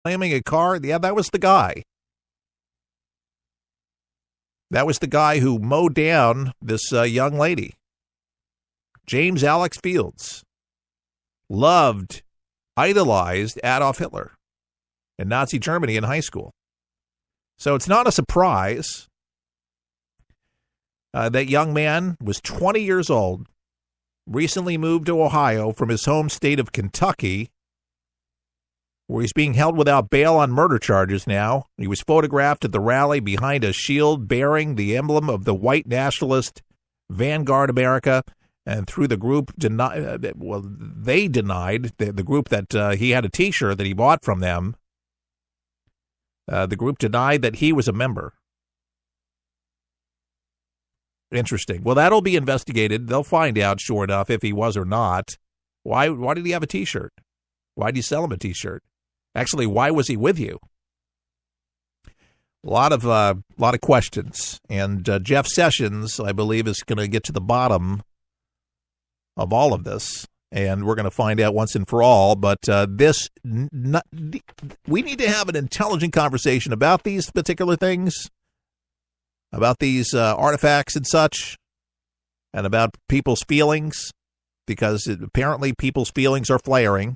slamming a car? Yeah, that was the guy. That was the guy who mowed down this young lady. James Alex Fields loved, idolized Adolf Hitler in Nazi Germany in high school. So it's not a surprise that young man was 20 years old, recently moved to Ohio from his home state of Kentucky, where he's being held without bail on murder charges now. He was photographed at the rally behind a shield bearing the emblem of the white nationalist Vanguard America, and through the group, they denied, the group that he had a T-shirt that he bought from them, the group denied that he was a member. Interesting. Well, that'll be investigated. They'll find out, sure enough, if he was or not. Why did he have a T-shirt? Why did you sell him a T-shirt? Actually, why was he with you? A lot of questions, and Jeff Sessions, I believe, is going to get to the bottom of all of this, and we're going to find out once and for all. But we need to have an intelligent conversation about these particular things, about these artifacts and such, and about people's feelings, because apparently people's feelings are flaring.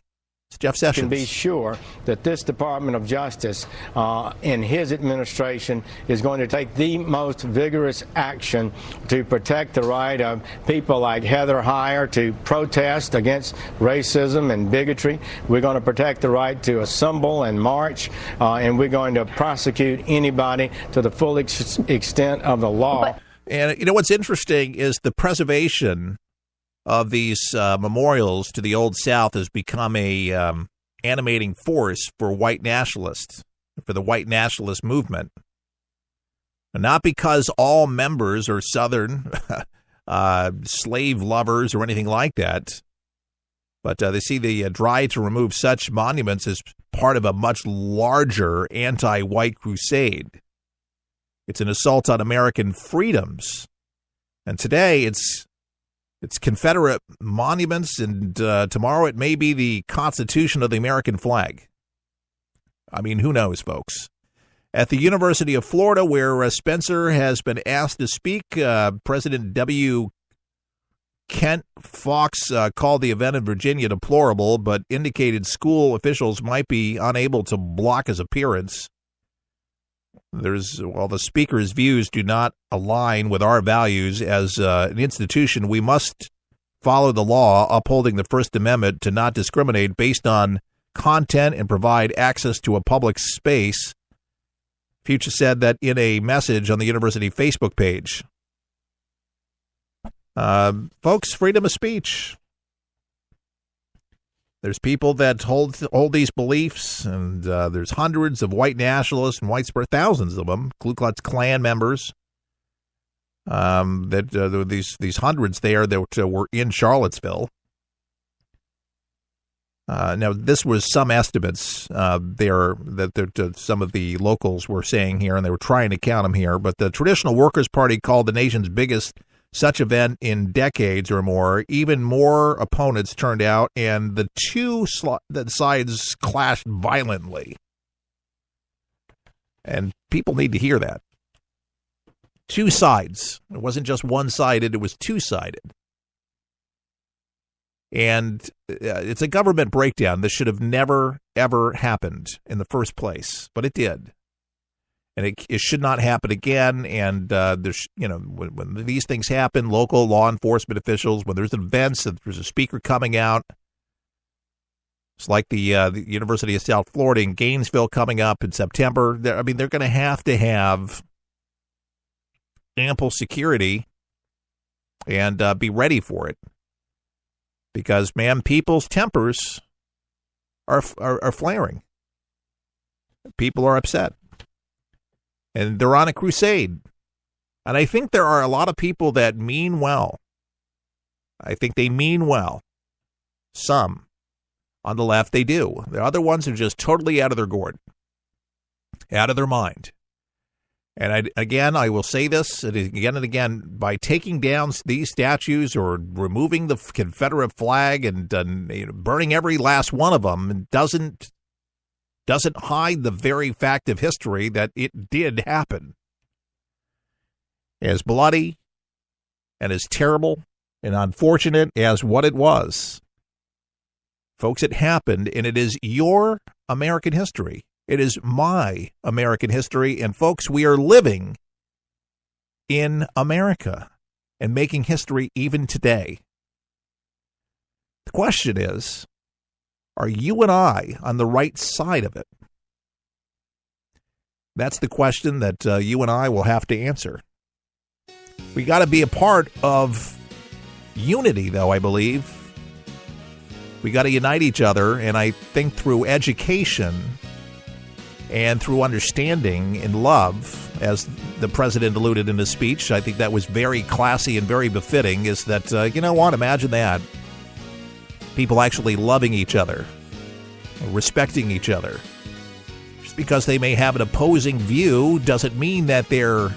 It's Jeff Sessions. Can be sure that this Department of Justice in his administration is going to take the most vigorous action to protect the right of people like Heather Heyer to protest against racism and bigotry. We're going to protect the right to assemble and march, and we're going to prosecute anybody to the full extent of the law. And you know what's interesting is the preservation of these memorials to the Old South has become a animating force for white nationalists, for the white nationalist movement. And not because all members are Southern slave lovers or anything like that, but they see the drive to remove such monuments as part of a much larger anti-white crusade. It's an assault on American freedoms. And today it's Confederate monuments, and tomorrow it may be the Constitution of the American flag. I mean, who knows, folks? At the University of Florida, where Spencer has been asked to speak, President W. Kent Fox called the event in Virginia deplorable, but indicated school officials might be unable to block his appearance. While the speaker's views do not align with our values as an institution, we must follow the law upholding the First Amendment to not discriminate based on content and provide access to a public space. Fuchs said that in a message on the university Facebook page. Folks, freedom of speech. There's people that hold these beliefs, and there's hundreds of white nationalists and white thousands of them, Ku Klux Klan members. These hundreds there that were in Charlottesville. Now, this was some estimates that some of the locals were saying here, and they were trying to count them here. But the Traditional Workers Party called the nation's biggest such event in decades or more. Even more opponents turned out, and the two sides clashed violently. And people need to hear that. Two sides. It wasn't just one-sided, it was two-sided. And it's a government breakdown. This should have never, ever happened in the first place, but it did. And it should not happen again. And there's, when these things happen, local law enforcement officials, when there's events, if there's a speaker coming out, it's like the University of South Florida in Gainesville coming up in September. They're going to have ample security and be ready for it, because, man, people's tempers are flaring. People are upset. And they're on a crusade. And I think there are a lot of people that mean well. I think they mean well. Some. On the left, they do. The other ones are just totally out of their gourd. Out of their mind. And I will say this again and again. By taking down these statues or removing the Confederate flag and burning every last one of them, doesn't doesn't hide the very fact of history that it did happen. As bloody and as terrible and unfortunate as what it was. Folks, it happened, and it is your American history. It is my American history, and folks, we are living in America and making history even today. The question is, are you and I on the right side of it? That's the question that you and I will have to answer. We got to be a part of unity, though, I believe. We got to unite each other, and I think through education and through understanding and love, as the president alluded in his speech, I think that was very classy and very befitting, is that, you know what, imagine that. People actually loving each other, respecting each other. Just because they may have an opposing view doesn't mean that they're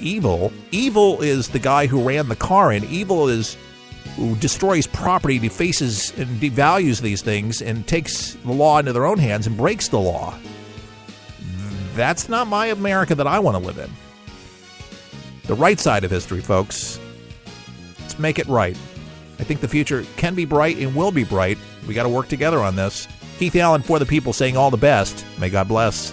evil. Evil is the guy who ran the car, and evil is who destroys property, defaces and devalues these things, and takes the law into their own hands and breaks the law. That's not my America that I want to live in. The right side of history, folks. Let's make it right. I think the future can be bright and will be bright. We got to work together on this. Keith Allen for the people saying all the best. May God bless.